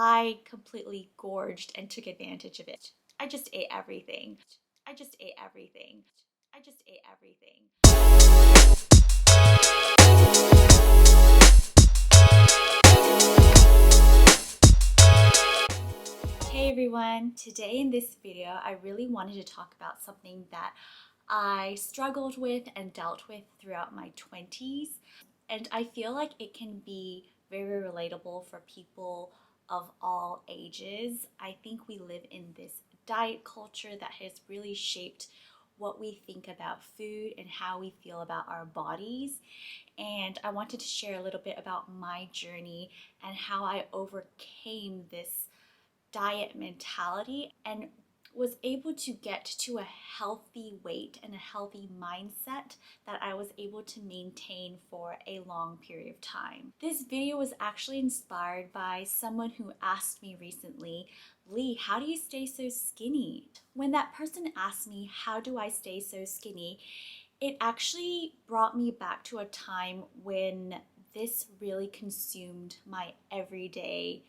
I completely gorged and took advantage of it. I just ate everything. I just ate everything. I just ate everything. Hey everyone, today in this video I really wanted to talk about something that I struggled with and dealt with throughout my 20s, and I feel like it can be very relatable for people of all ages. I think we live in this diet culture that has really shaped what we think about food and how we feel about our bodies. And I wanted to share a little bit about my journey and how I overcame this diet mentality and was able to get to a healthy weight and a healthy mindset that I was able to maintain for a long period of time. This video was actually inspired by someone who asked me recently, Lee, how do you stay so skinny? When that person asked me, how do I stay so skinny? It actually brought me back to a time when this really consumed my everyday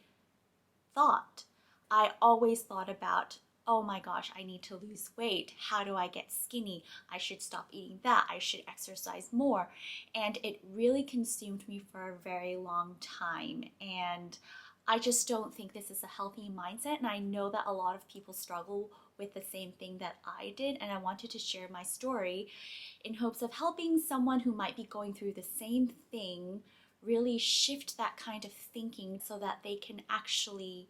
thought. I always thought about, oh my gosh, I need to lose weight. How do I get skinny? I should stop eating that. I should exercise more. And it really consumed me for a very long time. And I just don't think this is a healthy mindset. And I know that a lot of people struggle with the same thing that I did. And I wanted to share my story in hopes of helping someone who might be going through the same thing really shift that kind of thinking so that they can actually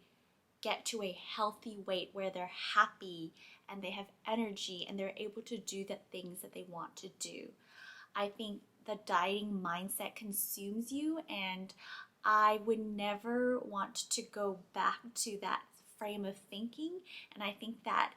get to a healthy weight where they're happy and they have energy and they're able to do the things that they want to do. I think the dieting mindset consumes you, and I would never want to go back to that frame of thinking. And I think that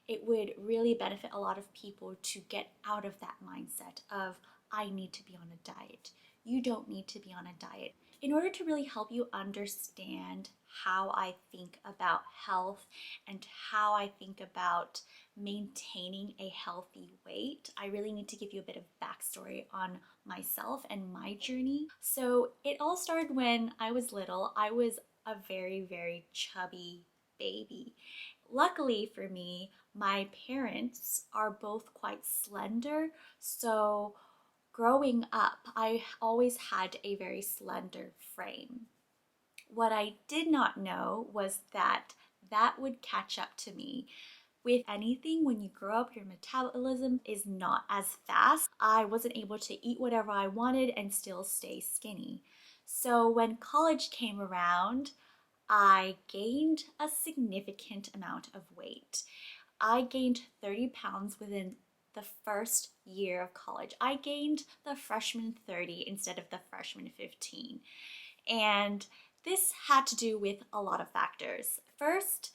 it would really benefit a lot of people to get out of that mindset of, I need to be on a diet. You don't need to be on a diet. In order to really help you understand how I think about health and how I think about maintaining a healthy weight, I really need to give you a bit of backstory on myself and my journey. So it all started when I was little. I was a very, very chubby baby. Luckily for me, my parents are both quite slender, so growing up, I always had a very slender frame. What I did not know was that that would catch up to me. With anything, when you grow up, your metabolism is not as fast. I wasn't able to eat whatever I wanted and still stay skinny. So when college came around, I gained a significant amount of weight. I gained 30 pounds within the first year of college. I gained the freshman 30 instead of the freshman 15. And this had to do with a lot of factors. First,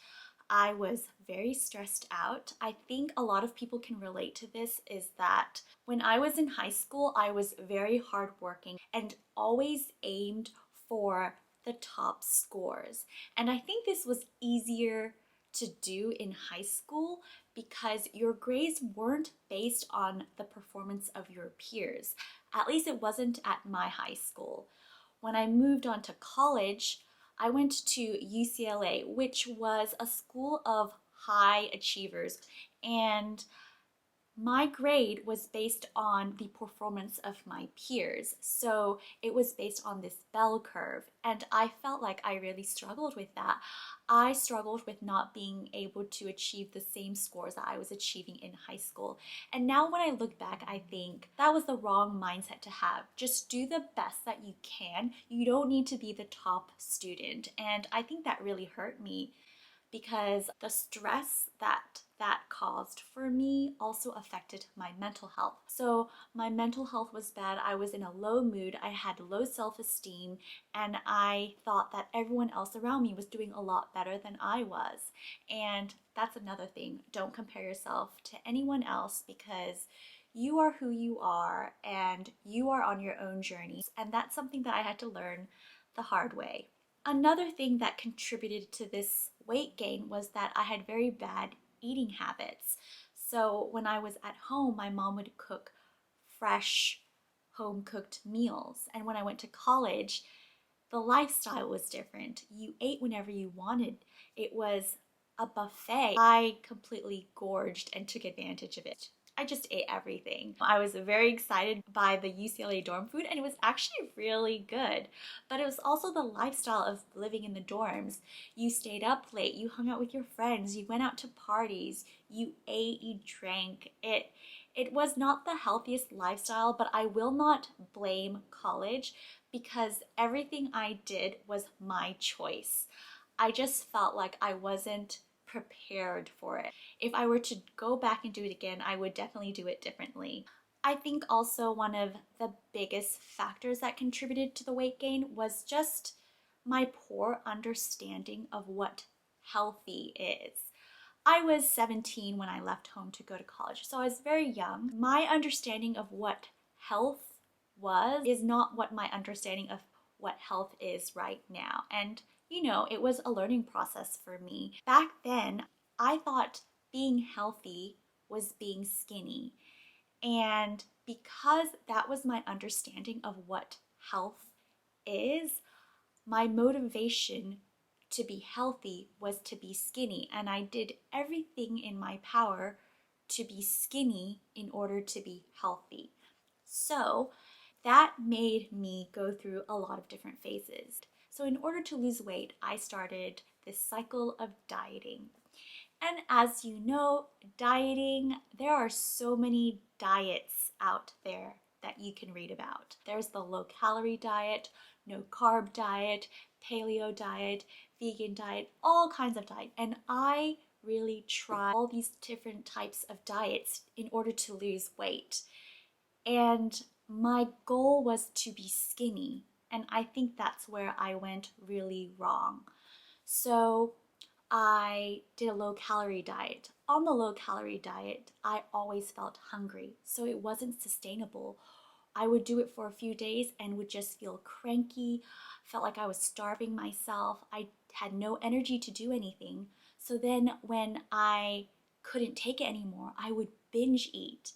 I was very stressed out. I think a lot of people can relate to this, is that when I was in high school, I was very hardworking and always aimed for the top scores. And I think this was easier to do in high school because your grades weren't based on the performance of your peers. At least it wasn't at my high school. When I moved on to college, I went to UCLA, which was a school of high achievers, and my grade was based on the performance of my peers. So it was based on this bell curve, and I felt like I really struggled with that. I struggled with not being able to achieve the same scores that I was achieving in high school. And now when I look back, I think that was the wrong mindset to have. Just do the best that you can. You don't need to be the top student. And I think that really hurt me because the stress that caused for me also affected my mental health. So my mental health was bad. I was in a low mood. I had low self-esteem, and I thought that everyone else around me was doing a lot better than I was. And that's another thing. Don't compare yourself to anyone else, because you are who you are and you are on your own journey. And that's something that I had to learn the hard way. Another thing that contributed to this weight gain was that I had very bad eating habits. So when I was at home, my mom would cook fresh home cooked meals. And when I went to college, The lifestyle was different. You ate whenever you wanted. It was a buffet. I completely gorged and took advantage of it. I just ate everything. I was very excited by the UCLA dorm food, and it was actually really good. But it was also the lifestyle of living in the dorms. You stayed up late, you hung out with your friends, you went out to parties, you ate, you drank. It was not the healthiest lifestyle, but I will not blame college because everything I did was my choice. I just felt like I wasn't prepared for it. If I were to go back and do it again, I would definitely do it differently. I think also one of the biggest factors that contributed to the weight gain was just my poor understanding of what healthy is. I was 17 when I left home to go to college, so I was very young. My understanding of what health was is not what my understanding of what health is right now. And it was a learning process for me. Back then, I thought being healthy was being skinny. And because that was my understanding of what health is, my motivation to be healthy was to be skinny. And I did everything in my power to be skinny in order to be healthy. So that made me go through a lot of different phases. So in order to lose weight, I started this cycle of dieting. And as you know, dieting, there are so many diets out there that you can read about. There's the low calorie diet, no carb diet, paleo diet, vegan diet, all kinds of diet. And I really tried all these different types of diets in order to lose weight. And my goal was to be skinny. And I think that's where I went really wrong. So I did a low calorie diet. On the low calorie diet, I always felt hungry, so it wasn't sustainable. I would do it for a few days and would just feel cranky, felt like I was starving myself. I had no energy to do anything. So then when I couldn't take it anymore, I would binge eat.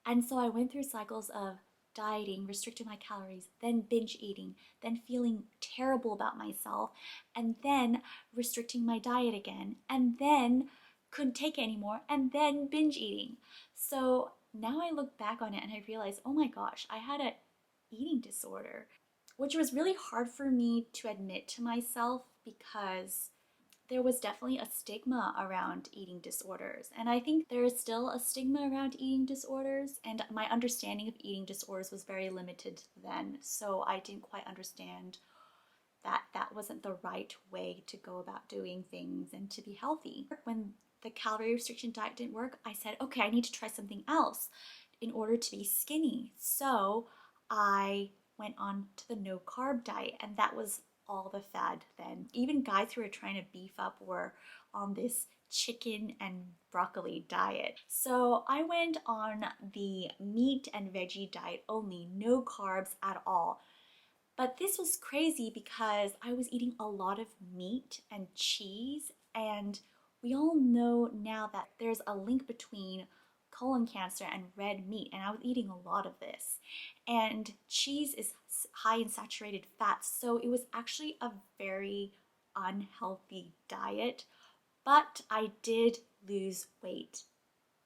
And so I went through cycles of dieting, restricting my calories, then binge eating, then feeling terrible about myself, and then restricting my diet again, and then couldn't take it anymore, and then binge eating. So now I look back on it and I realize, oh my gosh, I had an eating disorder, which was really hard for me to admit to myself because there was definitely a stigma around eating disorders. And I think there is still a stigma around eating disorders. And my understanding of eating disorders was very limited then. So I didn't quite understand that that wasn't the right way to go about doing things and to be healthy. When the calorie restriction diet didn't work, I said, okay, I need to try something else in order to be skinny. So I went on to the no carb diet, and that was all the fad then. Even guys who were trying to beef up were on this chicken and broccoli diet. So I went on the meat and veggie diet only, no carbs at all. But this was crazy because I was eating a lot of meat and cheese, and we all know now that there's a link between colon cancer and red meat, and I was eating a lot of this. And cheese is high in saturated fats, so it was actually a very unhealthy diet, but I did lose weight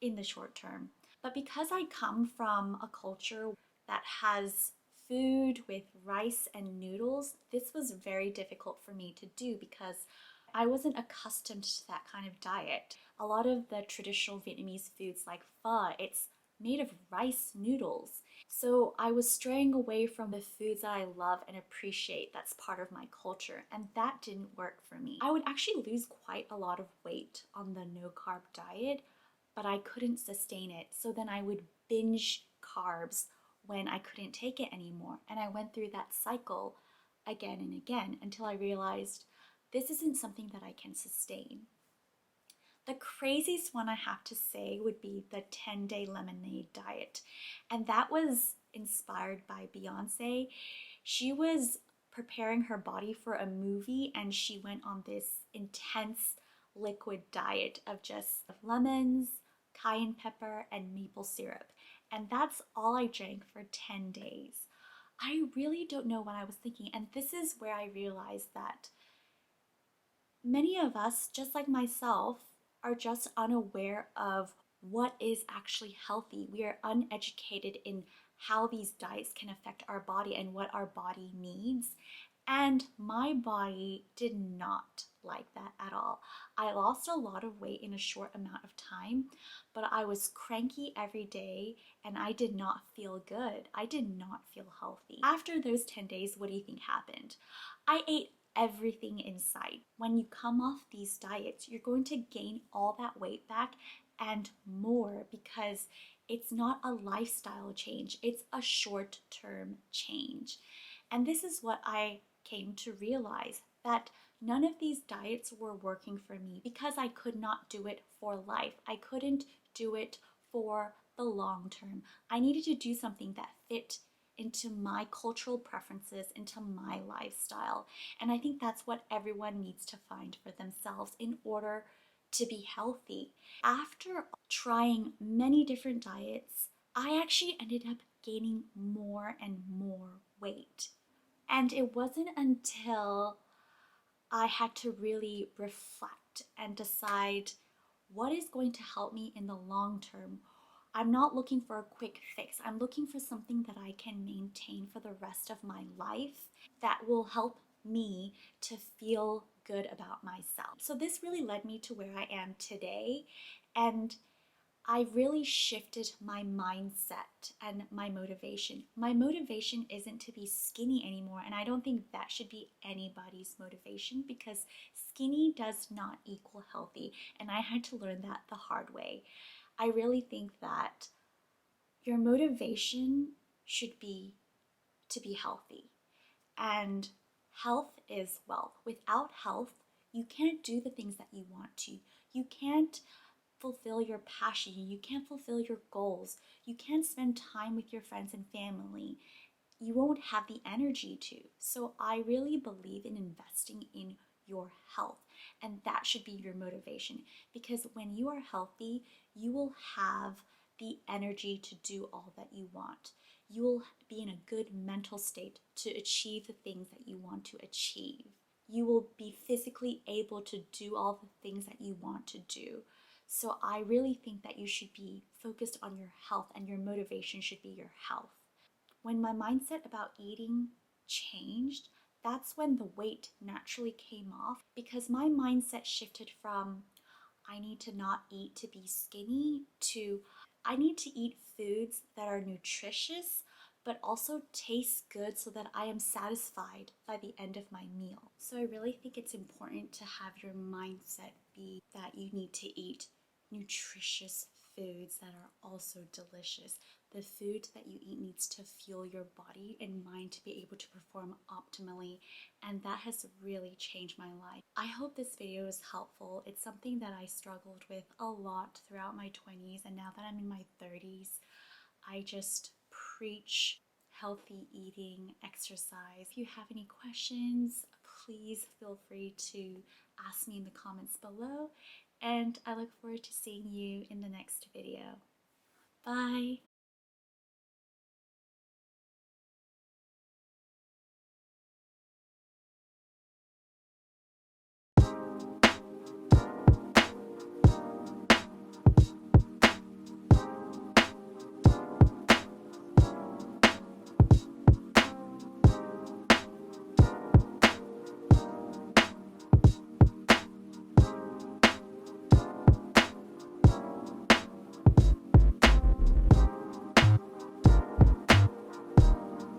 in the short term. But because I come from a culture that has food with rice and noodles, this was very difficult for me to do because I wasn't accustomed to that kind of diet. A lot of the traditional Vietnamese foods like pho, it's made of rice noodles. So I was straying away from the foods that I love and appreciate that's part of my culture, and that didn't work for me. I would actually lose quite a lot of weight on the no carb diet, but I couldn't sustain it. So then I would binge carbs when I couldn't take it anymore. And I went through that cycle again and again until I realized this isn't something that I can sustain. The craziest one I have to say would be the 10-day lemonade diet. And that was inspired by Beyonce. She was preparing her body for a movie and she went on this intense liquid diet of just lemons, cayenne pepper, and maple syrup. And that's all I drank for 10 days. I really don't know what I was thinking. And this is where I realized that many of us, just like myself, are just unaware of what is actually healthy. We are uneducated in how these diets can affect our body and what our body needs. And my body did not like that at all. I lost a lot of weight in a short amount of time, but I was cranky every day and I did not feel good. I did not feel healthy. After those 10 days, what do you think happened? I ate everything in sight. When you come off these diets, you're going to gain all that weight back and more because it's not a lifestyle change, it's a short term change. And this is what I came to realize, that none of these diets were working for me because I could not do it for life. I couldn't do it for the long term. I needed to do something that fit into my cultural preferences, into my lifestyle. And I think that's what everyone needs to find for themselves in order to be healthy. After trying many different diets, I actually ended up gaining more and more weight. And it wasn't until I had to really reflect and decide what is going to help me in the long term. I'm not looking for a quick fix. I'm looking for something that I can maintain for the rest of my life that will help me to feel good about myself. So this really led me to where I am today, and I really shifted my mindset and my motivation. My motivation isn't to be skinny anymore, and I don't think that should be anybody's motivation because skinny does not equal healthy, and I had to learn that the hard way. I really think that your motivation should be to be healthy, and health is wealth. Without health, you can't do the things that you want to. You can't fulfill your passion, you can't fulfill your goals, you can't spend time with your friends and family. You won't have the energy to. So I really believe in investing in your health, and that should be your motivation, because when you are healthy, you will have the energy to do all that you want. You will be in a good mental state to achieve the things that you want to achieve. You will be physically able to do all the things that you want to do. So I really think that you should be focused on your health, and your motivation should be your health. When my mindset about eating changed, that's when the weight naturally came off, because my mindset shifted from I need to not eat to be skinny to I need to eat foods that are nutritious but also taste good so that I am satisfied by the end of my meal. So I really think it's important to have your mindset be that you need to eat nutritious foods that are also delicious. The food that you eat needs to fuel your body and mind to be able to perform optimally, and that has really changed my life. I hope this video is helpful. It's something that I struggled with a lot throughout my 20s, and now that I'm in my 30s, I just preach healthy eating, exercise. If you have any questions, please feel free to ask me in the comments below, and I look forward to seeing you in the next video. Bye!